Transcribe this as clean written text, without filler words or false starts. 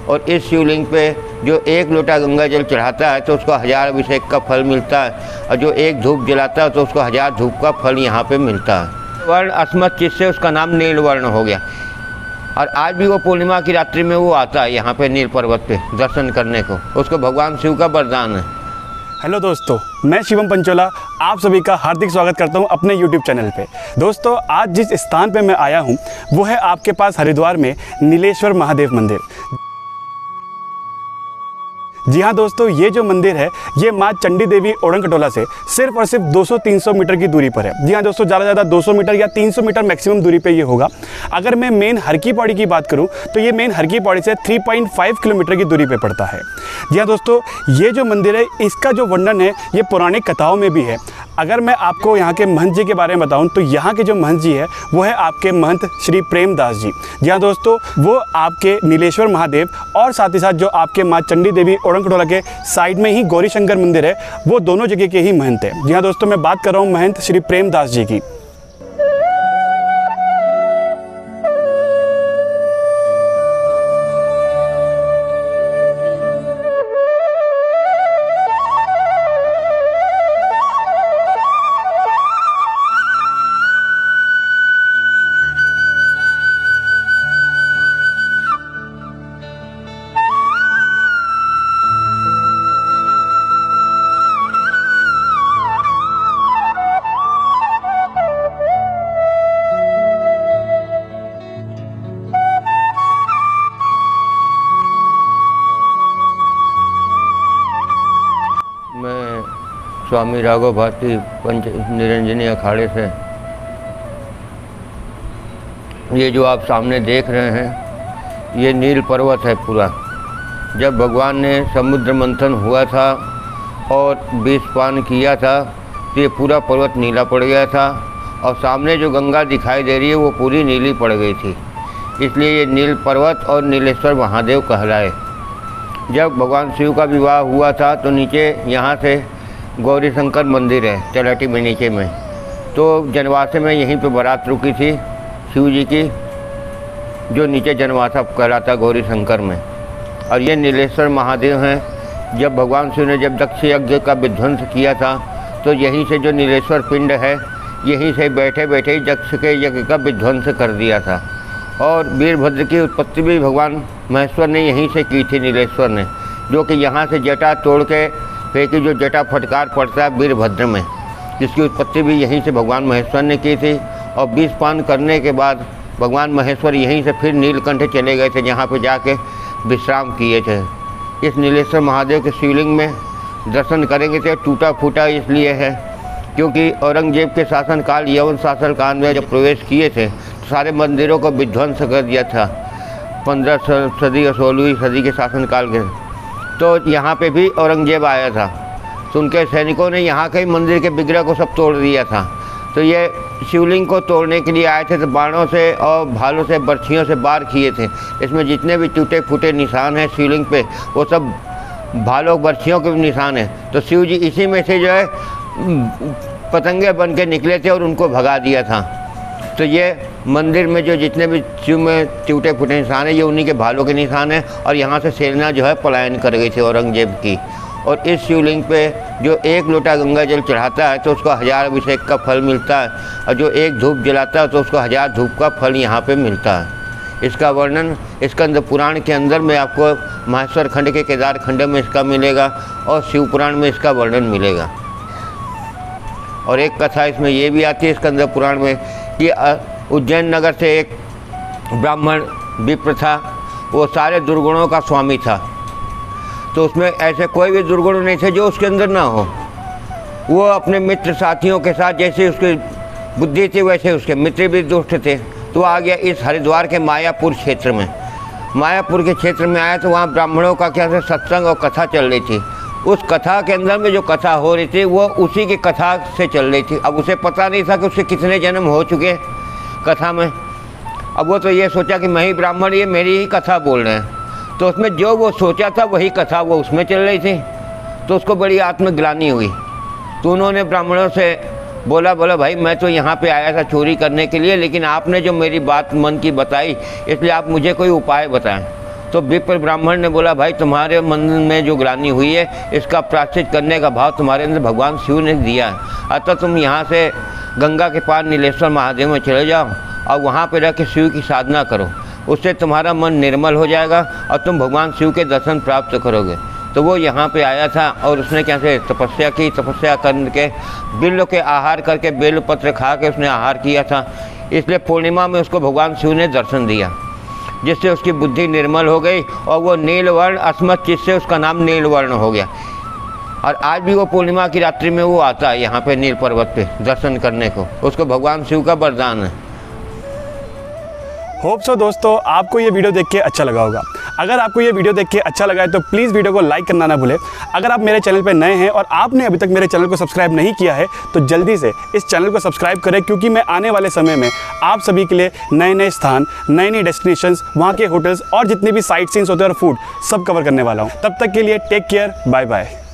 और इस शिवलिंग पे जो एक लोटा गंगा जल चढ़ाता है तो उसको 1000 अभिषेक का फल मिलता है, और जो एक धूप जलाता है तो उसको 1000 धूप का फल यहाँ पे मिलता है। वर्ण अस्मत् चित्त से उसका नाम नीलवर्ण हो गया, और आज भी वो पूर्णिमा की रात्रि में वो आता है यहाँ पे नील पर्वत पे दर्शन करने को, उसको भगवान शिव का वरदान है। हेलो दोस्तों, मैं शिवम पंचोला आप सभी का हार्दिक स्वागत करता हूं अपने YouTube चैनल पे। दोस्तों, आज जिस स्थान पे मैं आया हूं वो है आपके पास हरिद्वार में नीलेश्वर महादेव मंदिर। जी हाँ दोस्तों, ये जो मंदिर है ये माँ चंडी देवी ओडंकटोला से सिर्फ और सिर्फ 200-300 मीटर की दूरी पर है। जी हाँ दोस्तों, ज़्यादा से ज़्यादा 200 मीटर या 300 मीटर मैक्सिमम दूरी पे ये होगा। अगर मैं मेन हर की पौड़ी की बात करूँ तो ये मेन हर की पौड़ी से 3.5 किलोमीटर की दूरी पे पड़ता है। जी हाँ दोस्तों, ये जो मंदिर है इसका जो वर्णन है ये पौराणिक कथाओं में भी है। अगर मैं आपको यहाँ के महंत जी के बारे में बताऊँ तो यहाँ के जो महंत जी है वो है आपके महंत श्री प्रेमदास जी। जी हाँ दोस्तों, वो आपके नीलेश्वर महादेव और साथ ही साथ जो आपके माँ चंडी देवी ओडंकटोला के साइड में ही गौरी शंकर मंदिर है वो दोनों जगह के ही महंत है। जी हाँ दोस्तों, मैं बात कर रहा हूँ महंत श्री प्रेमदास जी की। स्वामी राघव भारती पंच निरंजनी अखाड़े से ये जो आप सामने देख रहे हैं ये नील पर्वत है पूरा। जब भगवान ने समुद्र मंथन हुआ था और विष पान किया था तो ये पूरा पर्वत नीला पड़ गया था, और सामने जो गंगा दिखाई दे रही है वो पूरी नीली पड़ गई थी, इसलिए ये नील पर्वत और नीलेश्वर महादेव कहलाए। जब भगवान शिव का विवाह हुआ था तो नीचे यहाँ से गौरी शंकर मंदिर है तलहटी में नीचे में, तो जनवासे में यहीं पे बारात रुकी थी शिव जी की, जो नीचे जनवासा कहलाता गौरी शंकर में। और ये नीलेश्वर महादेव हैं। जब भगवान शिव ने जब दक्ष यज्ञ का विध्वंस किया था तो यहीं से जो नीलेश्वर पिंड है यहीं से बैठे बैठे ही दक्ष के यज्ञ का विध्वंस कर दिया था। और वीरभद्र की उत्पत्ति भी भगवान महेश्वर ने यहीं से की थी, नीलेश्वर ने, जो कि यहाँ से जटा तोड़ के फेंकी, जो जटा फटकार पड़ता है वीरभद्र में, जिसकी उत्पत्ति भी यहीं से भगवान महेश्वर ने की थी। और विष पान करने के बाद भगवान महेश्वर यहीं से फिर नीलकंठ चले गए थे, जहाँ पे जाके विश्राम किए थे। इस नीलेश्वर महादेव के शिवलिंग में दर्शन करेंगे तो टूटा फूटा इसलिए है क्योंकि औरंगजेब के शासनकाल यवन शासनकाल में जब प्रवेश किए थे तो सारे मंदिरों को विध्वंस कर दिया था 15 सदी और 16वीं सदी के शासनकाल के। तो यहाँ पे भी औरंगजेब आया था तो उनके सैनिकों ने यहाँ के मंदिर के विग्रह को सब तोड़ दिया था। तो ये शिवलिंग को तोड़ने के लिए आए थे, तो बाणों से और भालों से बर्छियों से वार किए थे। इसमें जितने भी टूटे फूटे निशान हैं शिवलिंग पे वो सब भालों बर्छियों के निशान हैं। तो शिव जी इसी में से जो है पतंगे बन के निकले थे और उनको भगा दिया था। तो ये मंदिर में जो जितने भी शिव में टूटे फूटे निशान हैं ये उन्हीं के भालों के निशान हैं। और यहाँ से सेना जो है पलायन कर गई थी औरंगजेब की। और इस शिवलिंग पे जो एक लोटा गंगा जल चढ़ाता है तो उसको 1000 अभिषेक का फल मिलता है, और जो एक धूप जलाता है तो उसको 1000 धूप का फल यहाँ पे मिलता है। इसका वर्णन स्कंद पुराण के अंदर में आपको माहेश्वर खंड के केदार खंड में इसका मिलेगा और शिव पुराण में इसका वर्णन मिलेगा। और एक कथा इसमें ये भी आती है स्कंद पुराण में कि उज्जैन नगर से एक ब्राह्मण विप्र था, वो सारे दुर्गुणों का स्वामी था। तो उसमें ऐसे कोई भी दुर्गुण नहीं थे जो उसके अंदर ना हो। वो अपने मित्र साथियों के साथ जैसे उसकी बुद्धि थी वैसे उसके मित्र भी दुष्ट थे। तो आ गया इस हरिद्वार के मायापुर क्षेत्र में। मायापुर के क्षेत्र में आया तो वहाँ ब्राह्मणों का क्या से सत्संग और कथा चल रही थी। उस कथा के अंदर में जो कथा हो रही थी वो उसी की कथा से चल रही थी। अब उसे पता नहीं था कि उसके कितने जन्म हो चुके कथा में। अब वो तो ये सोचा कि मैं ही ब्राह्मण, ये मेरी ही कथा बोल रहे हैं। तो उसमें जो वो सोचा था वही कथा वो उसमें चल रही थी। तो उसको बड़ी आत्मग्लानि हुई। तो उन्होंने ब्राह्मणों से बोला भाई मैं तो यहाँ पे आया था चोरी करने के लिए, लेकिन आपने जो मेरी बात मन की बताई इसलिए आप मुझे कोई उपाय बताएं। तो विप्र ब्राह्मण ने बोला, भाई तुम्हारे मन में जो ग्लानि हुई है इसका प्रायश्चित करने का भाव तुम्हारे अंदर भगवान शिव ने दिया है। अतः तुम यहाँ से गंगा के पार नीलेश्वर महादेव में चले जाओ और वहाँ पर रह के शिव की साधना करो, उससे तुम्हारा मन निर्मल हो जाएगा और तुम भगवान शिव के दर्शन प्राप्त करोगे। तो वो यहाँ पे आया था और उसने क्या से तपस्या की, तपस्या करके बिल्व के आहार करके बेल पत्र खा के उसने आहार किया था। इसलिए पूर्णिमा में उसको भगवान शिव ने दर्शन दिया, जिससे उसकी बुद्धि निर्मल हो गई और वो नीलवर्ण अस्मत् चित्त से उसका नाम नीलवर्ण हो गया। और आज भी वो पूर्णिमा की रात्रि में वो आता है यहाँ पे नील पर्वत पे दर्शन करने को, उसको भगवान शिव का वरदान है। होप सो दोस्तों आपको ये वीडियो देख के अच्छा लगा होगा। अगर आपको ये वीडियो देख के अच्छा लगा है तो प्लीज़ वीडियो को लाइक करना ना भूलें। अगर आप मेरे चैनल पर नए हैं और आपने अभी तक मेरे चैनल को सब्सक्राइब नहीं किया है तो जल्दी से इस चैनल को सब्सक्राइब करें, क्योंकि मैं आने वाले समय में आप सभी के लिए नए नए स्थान, नई नई डेस्टिनेशंस, वहाँ के होटल्स और जितने भी साइट सीन्स होते हैं और फूड सब कवर करने वाला हूँ। तब तक के लिए टेक केयर, बाय बाय।